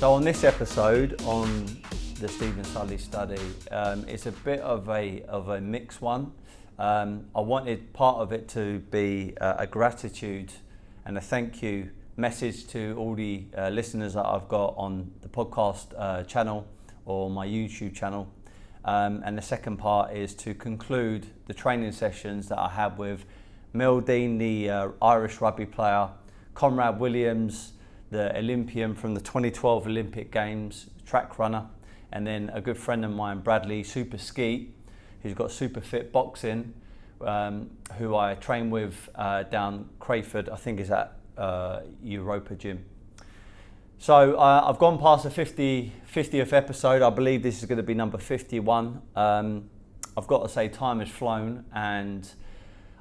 So on this episode on the Steven Sulley Study, it's a bit of a mixed one. I wanted part of it to be a gratitude and a thank you message to all the listeners that I've got on the podcast channel or my YouTube channel. And the second part is to conclude the training sessions that I had with Mel Deane, the Irish rugby player, Conrad Williams, the Olympian from the 2012 Olympic Games, track runner, and then a good friend of mine, Bradley Super Skeete, who's got super fit boxing, who I train with down Crayford, I think is at Europa Gym. So I've gone past the 50th episode. I believe this is going to be number 51. I've got to say time has flown, and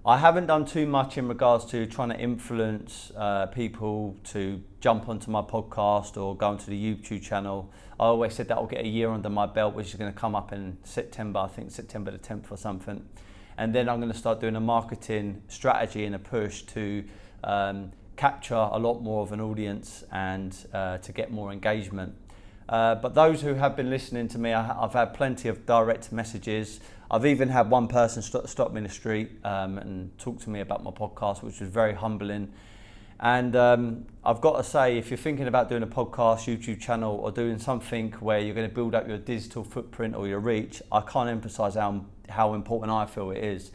I haven't done too much in regards to trying to influence people to jump onto my podcast or go onto the YouTube channel. I always said that I'll get a year under my belt, which is going to come up in September, I think September the 10th or something. And then I'm going to start doing a marketing strategy and a push to capture a lot more of an audience and to get more engagement. But those who have been listening to me, I've had plenty of direct messages. I've even had one person stop me in the street and talk to me about my podcast, which was very humbling. And I've got to say, if you're thinking about doing a podcast, YouTube channel, or doing something where you're going to build up your digital footprint or your reach, I can't emphasize how important I feel it is.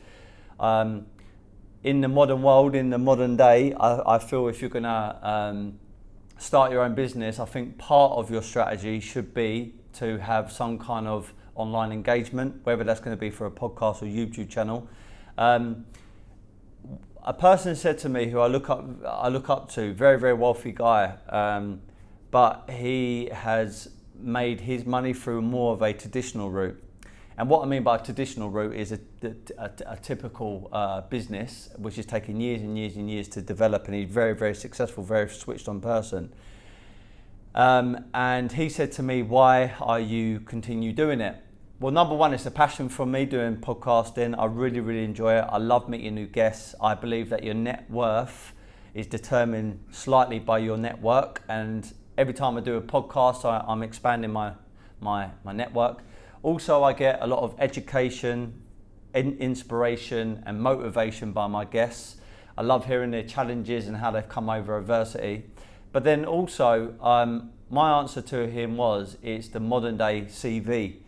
In the modern world, in the modern day, I feel if you're going to start your own business, I think part of your strategy should be to have some kind of online engagement, whether that's going to be for a podcast or YouTube channel. A person said to me, who I look up to, very, very wealthy guy, but he has made his money through more of a traditional route. And what I mean by a traditional route is a typical business, which has taken years and years and years to develop, and he's very, very successful, very switched on person. And he said to me, why are you continue doing it? Well, number one, it's a passion for me doing podcasting. I really, really enjoy it. I love meeting new guests. I believe that your net worth is determined slightly by your network. And every time I do a podcast, I'm expanding my network. Also, I get a lot of education, inspiration and motivation by my guests. I love hearing their challenges and how they've come over adversity. But then also, my answer to him was, it's the modern day CV.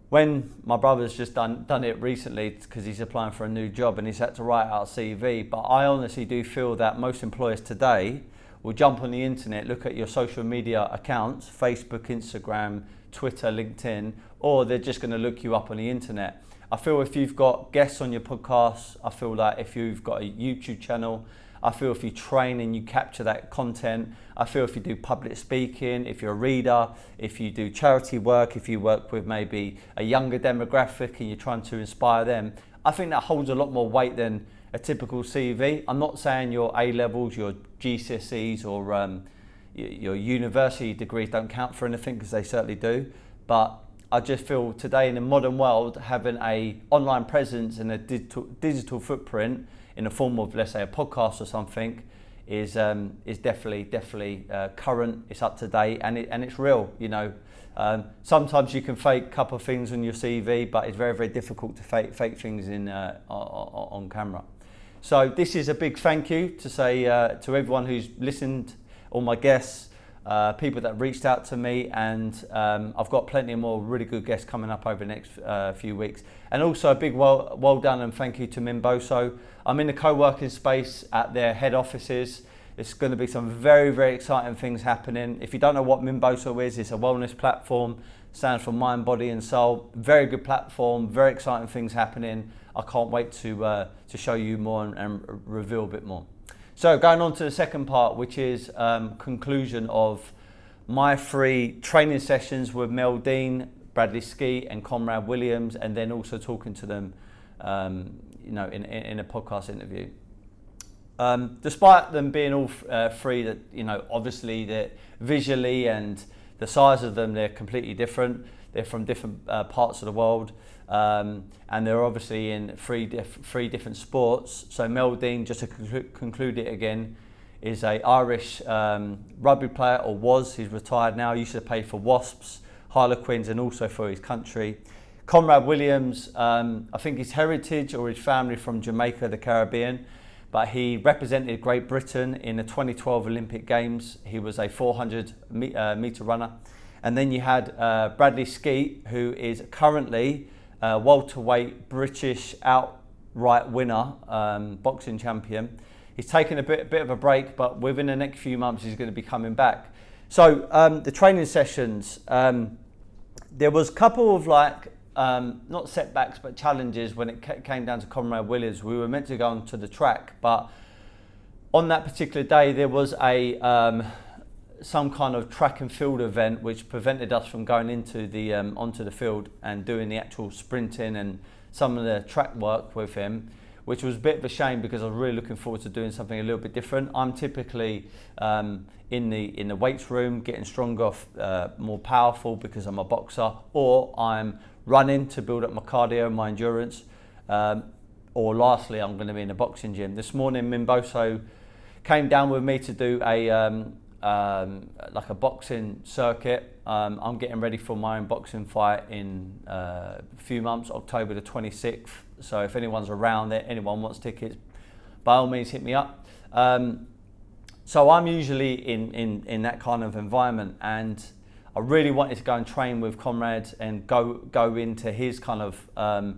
When my brother's just done it recently because he's applying for a new job and he's had to write out a CV, but I honestly do feel that most employers today will jump on the internet, look at your social media accounts, Facebook, Instagram, Twitter, LinkedIn, or they're just going to look you up on the internet. I feel if you've got guests on your podcast, I feel that if you've got a YouTube channel, I feel if you train and you capture that content, I feel if you do public speaking, if you're a reader, if you do charity work, if you work with maybe a younger demographic and you're trying to inspire them, I think that holds a lot more weight than a typical CV. I'm not saying your A-levels, your GCSEs or your university degrees don't count for anything, because they certainly do. But I just feel today in the modern world, having a online presence and a digital footprint in the form of, let's say, a podcast or something, is definitely current. It's up to date, and it's real. You know, sometimes you can fake a couple of things on your CV, but it's very, very difficult to fake things on camera. So this is a big thank you to say to everyone who's listened, all my guests, people that reached out to me, and I've got plenty more really good guests coming up over the next few weeks. And also a big well done and thank you to Mimboso. I'm in the co-working space at their head offices. There's going to be some very, very exciting things happening. If you don't know what Mimboso is, it's a wellness platform, stands for mind, body and soul. Very good platform, very exciting things happening. I can't wait to show you more and reveal a bit more. So going on to the second part, which is conclusion of my 3 training sessions with Mel Deane, Bradley Skeete and Conrad Williams, and then also talking to them in a podcast interview. Despite them being all 3, that obviously that visually and the size of them, they're completely different. They're from different parts of the world, and they're obviously in three different sports. So Mel Deane, just to conclude it again, is a Irish rugby player, or was. He's retired now. He used to play for Wasps, Harlequins, and also for his country. Conrad Williams, I think his heritage or his family from Jamaica, the Caribbean, but he represented Great Britain in the 2012 Olympic Games. He was a 400 metre runner. And then you had Bradley Skeete, who is currently welterweight British outright winner, boxing champion. He's taken a bit of a break, but within the next few months he's going to be coming back. So the training sessions, there was a couple of not setbacks but challenges when it came down to Conrad Williams. We were meant to go onto the track, but on that particular day there was some kind of track and field event which prevented us from going into the onto the field and doing the actual sprinting and some of the track work with him, which was a bit of a shame because I was really looking forward to doing something a little bit different. I'm typically in the weights room, getting stronger, more powerful because I'm a boxer, or I'm running to build up my cardio and my endurance, or lastly, I'm going to be in a boxing gym. This morning, Mimboso came down with me to do a boxing circuit. I'm getting ready for my own boxing fight in a few months, October the 26th. So if anyone's around there, anyone wants tickets, by all means hit me up. So I'm usually in that kind of environment, and I really wanted to go and train with Conrad and go into his kind of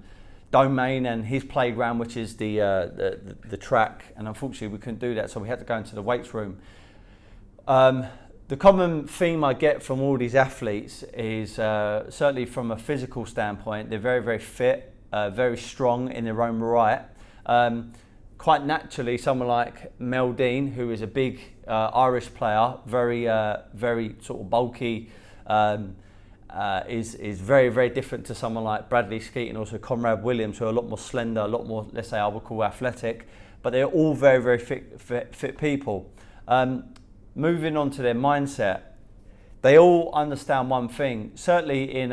domain and his playground, which is the track. And unfortunately, we couldn't do that, so we had to go into the weights room. The common theme I get from all these athletes is certainly from a physical standpoint, they're very, very fit, very strong in their own right. Quite naturally, someone like Mel Deane, who is a big Irish player, very sort of bulky, is very, very different to someone like Bradley Skeete and also Conrad Williams, who are a lot more slender, a lot more, let's say, I would call athletic, but they're all very, very fit people. Moving on to their mindset, they all understand one thing. Certainly in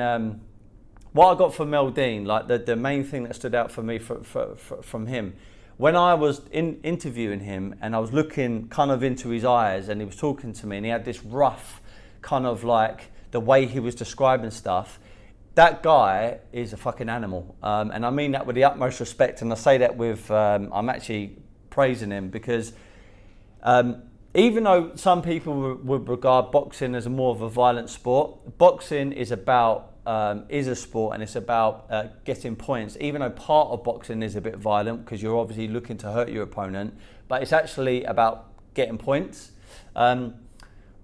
what I got from Mel Deane, like the main thing that stood out for me from him, when I was interviewing him and I was looking kind of into his eyes and he was talking to me and he had this rough kind of like the way he was describing stuff, that guy is a fucking animal. And I mean that with the utmost respect, and I say that with, I'm actually praising him because even though some people would regard boxing as more of a violent sport, boxing is a sport and it's about getting points. Even though part of boxing is a bit violent because you're obviously looking to hurt your opponent, but it's actually about getting points.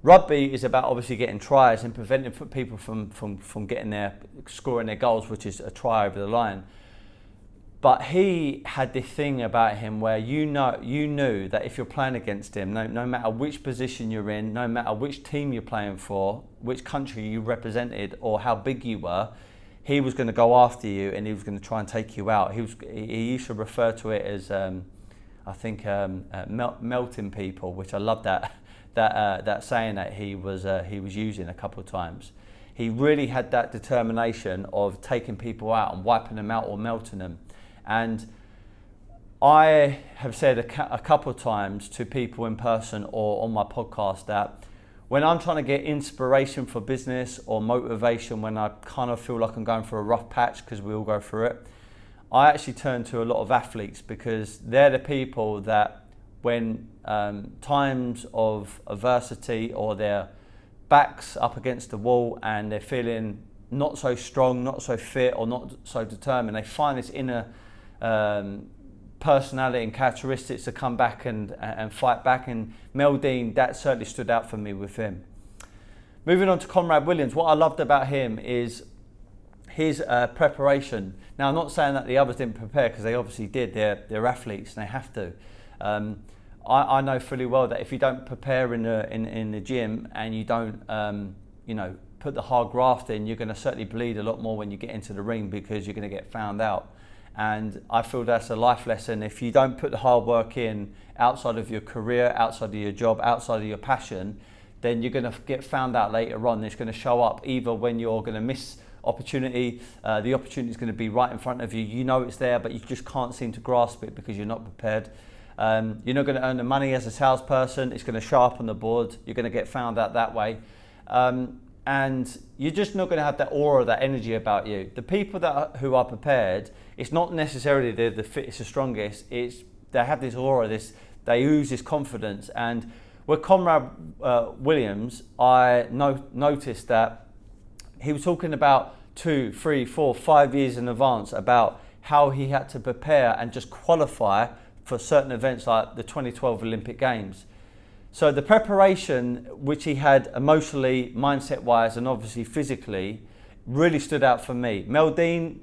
Rugby is about obviously getting tries and preventing people from scoring their goals, which is a try over the line. But he had this thing about him where you knew that if you're playing against him, no matter which position you're in, no matter which team you're playing for, which country you represented, or how big you were, he was going to go after you and he was going to try and take you out. He used to refer to it as, melting people, which I love that saying that he was using a couple of times. He really had that determination of taking people out and wiping them out or melting them. And I have said a couple of times to people in person or on my podcast that when I'm trying to get inspiration for business or motivation, when I kind of feel like I'm going through a rough patch, because we all go through it, I actually turn to a lot of athletes, because they're the people that when times of adversity or their backs up against the wall and they're feeling not so strong, not so fit, or not so determined, they find this inner personality and characteristics to come back and fight back. And Mel Deane, that certainly stood out for me with him. Moving on to Conrad Williams, what I loved about him is his preparation. Now, I'm not saying that the others didn't prepare, because they obviously did. They're athletes and they have to. I know fully well that if you don't prepare in the gym and you don't put the hard graft in, you're going to certainly bleed a lot more when you get into the ring, because you're going to get found out. And I feel that's a life lesson. If you don't put the hard work in outside of your career, outside of your job, outside of your passion, then you're going to get found out later on. It's going to show up either when you're going to miss opportunity, the opportunity is going to be right in front of you. You know it's there, but you just can't seem to grasp it because you're not prepared. You're not going to earn the money as a salesperson. It's going to show up on the board. You're going to get found out that way. And you're just not going to have that aura, that energy about you. The people who are prepared, it's not necessarily they're the fittest or strongest. It's they have this aura, they ooze this confidence. And with Conrad Williams, I noticed that he was talking about 2, 3, 4, 5 years in advance about how he had to prepare and just qualify for certain events like the 2012 Olympic Games. So the preparation which he had emotionally, mindset-wise, and obviously physically really stood out for me. Mel Deane,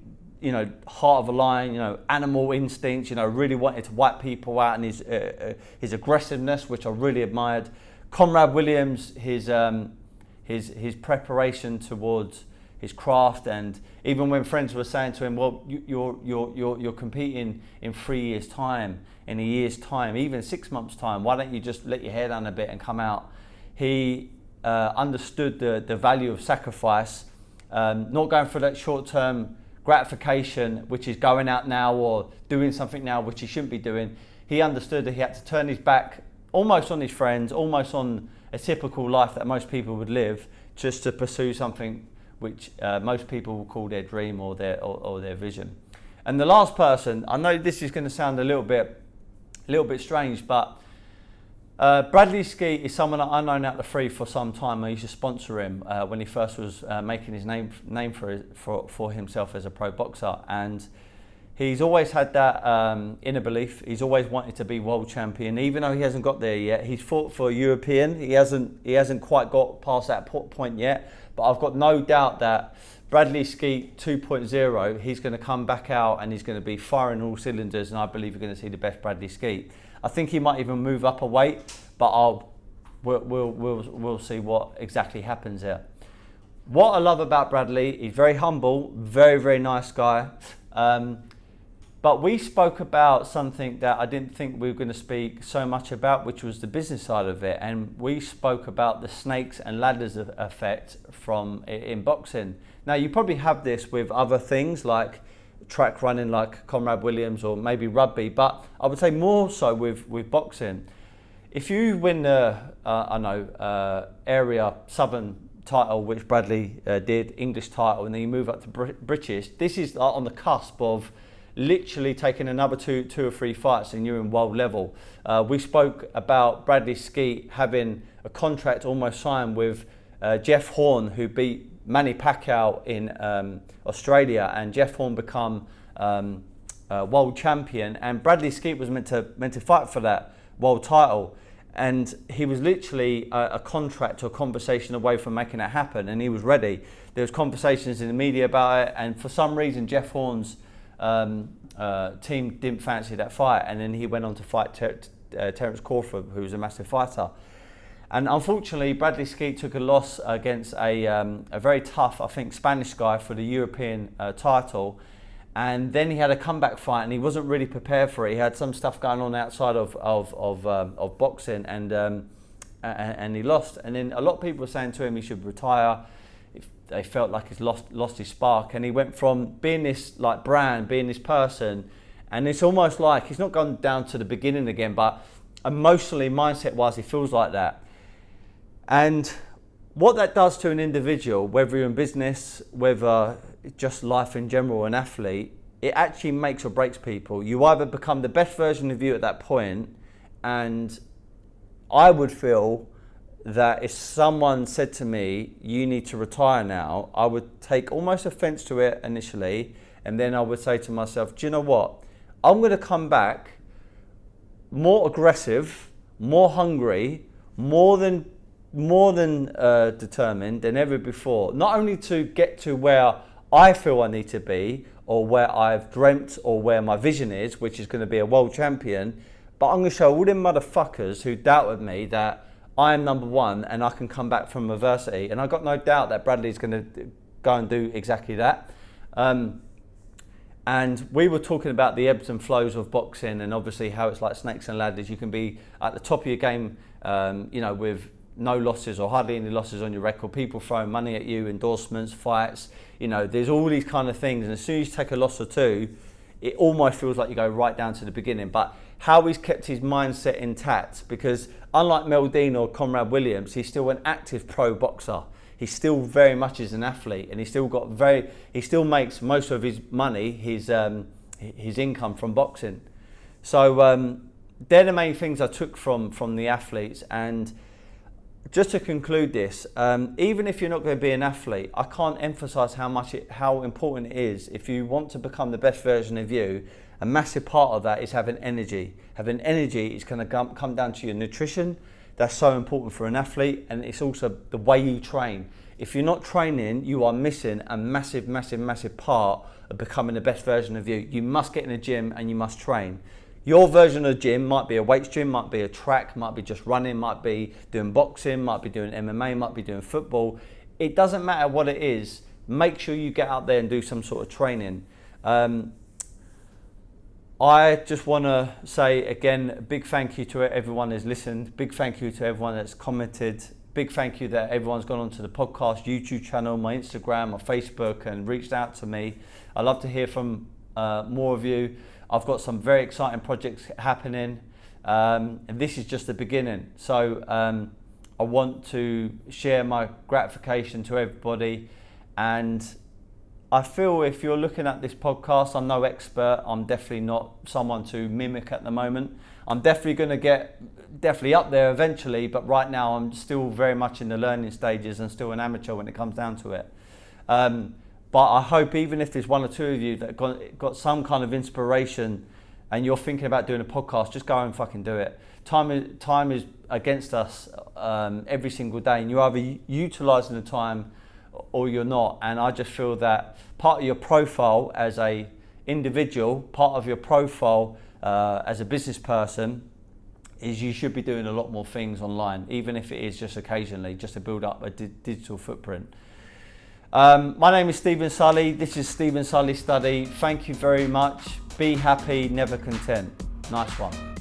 heart of a lion, animal instincts, really wanted to wipe people out, and his aggressiveness, which I really admired. Conrad Williams, his preparation towards his craft, and even when friends were saying to him, well, you're competing in 3 years' time, in a year's time, even 6 months' time, why don't you just let your hair down a bit and come out? He understood the value of sacrifice, not going for that short-term gratification, which is going out now or doing something now which he shouldn't be doing. He understood that he had to turn his back almost on his friends, almost on a typical life that most people would live, just to pursue something which most people will call their dream or their vision. And the last person, I know this is going to sound a little bit strange, but Bradley Skeete is someone that I've known out the three for some time. I used to sponsor him when he first was making his name for himself as a pro boxer, and he's always had that inner belief. He's always wanted to be world champion, even though he hasn't got there yet. He's fought for European. He hasn't quite got past that point yet. But I've got no doubt that Bradley Skeete 2.0, he's going to come back out and he's going to be firing all cylinders, and I believe you're going to see the best Bradley Skeete. I think he might even move up a weight, but we'll see what exactly happens there. What I love about Bradley, he's very humble, very, very nice guy. But we spoke about something that I didn't think we were going to speak so much about, which was the business side of it. And we spoke about the snakes and ladders effect in boxing. Now, you probably have this with other things like track running, like Conrad Williams, or maybe rugby, but I would say more so with boxing. If you win the area southern title, which Bradley did, English title, and then you move up to British, this is on the cusp of literally taking another two or three fights and you're in world level. We spoke about Bradley Skeete having a contract almost signed with Jeff Horn, who beat Manny Pacquiao in Australia, and Jeff Horn become world champion, and Bradley Skeete was meant to fight for that world title, and he was literally a contract or a conversation away from making it happen, and he was ready. There was conversations in the media about it, and for some reason Jeff Horn's team didn't fancy that fight, and then he went on to fight Terence Crawford, who was a massive fighter. And unfortunately, Bradley Skeete took a loss against a very tough, I think, Spanish guy for the European title, and then he had a comeback fight, and he wasn't really prepared for it. He had some stuff going on outside of boxing, and he lost. And then a lot of people were saying to him he should retire. They felt like he's lost his spark, and he went from being this like brand, being this person, and it's almost like he's not gone down to the beginning again, but emotionally, mindset-wise, he feels like that. And what that does to an individual, whether you're in business, whether just life in general, an athlete, it actually makes or breaks people. You either become the best version of you at that point, and I would feel that if someone said to me, you need to retire now, I would take almost offense to it initially, and then I would say to myself, do you know what? I'm going to come back more aggressive, more hungry, more than determined than ever before. Not only to get to where I feel I need to be, or where I've dreamt, or where my vision is, which is going to be a world champion, but I'm going to show all them motherfuckers who doubted me that I am number one and I can come back from adversity. And I've got no doubt that Bradley's going to go and do exactly that. And we were talking about the ebbs and flows of boxing, and obviously how it's like snakes and ladders. You can be at the top of your game, with no losses or hardly any losses on your record, people throwing money at you, endorsements, fights, there's all these kind of things. And as soon as you take a loss or two, it almost feels like you go right down to the beginning. But how he's kept his mindset intact, because unlike Mel Deane or Conrad Williams, he's still an active pro boxer. He still very much is an athlete, and he still makes most of his money, his income from boxing. So they're the main things I took from the athletes. And just to conclude this, even if you're not going to be an athlete, I can't emphasize how important it is. If you want to become the best version of you, a massive part of that is having energy. Having energy is going to come down to your nutrition. That's so important for an athlete, and it's also the way you train. If you're not training, you are missing a massive, massive, massive part of becoming the best version of you. You must get in the gym and you must train. Your version of the gym might be a weights gym, might be a track, might be just running, might be doing boxing, might be doing MMA, might be doing football. It doesn't matter what it is. Make sure you get out there and do some sort of training. I just want to say again, a big thank you to everyone who's listened. Big thank you to everyone that's commented. Big thank you that everyone's gone onto the podcast, YouTube channel, my Instagram, my Facebook, and reached out to me. I'd love to hear from more of you. I've got some very exciting projects happening, and this is just the beginning. So I want to share my gratification to everybody, and I feel if you're looking at this podcast, I'm no expert. I'm definitely not someone to mimic at the moment. I'm definitely going to get up there eventually, but right now I'm still very much in the learning stages and still an amateur when it comes down to it. But I hope even if there's one or two of you that got some kind of inspiration and you're thinking about doing a podcast, just go and fucking do it. Time is against us every single day, and you're either utilising the time or you're not. And I just feel that part of your profile as a individual, part of your profile as a business person, is you should be doing a lot more things online, even if it is just occasionally, just to build up a digital footprint. My name is Steven Sulley. This is Steven Sulley Study. Thank you very much. Be happy, never content. Nice one.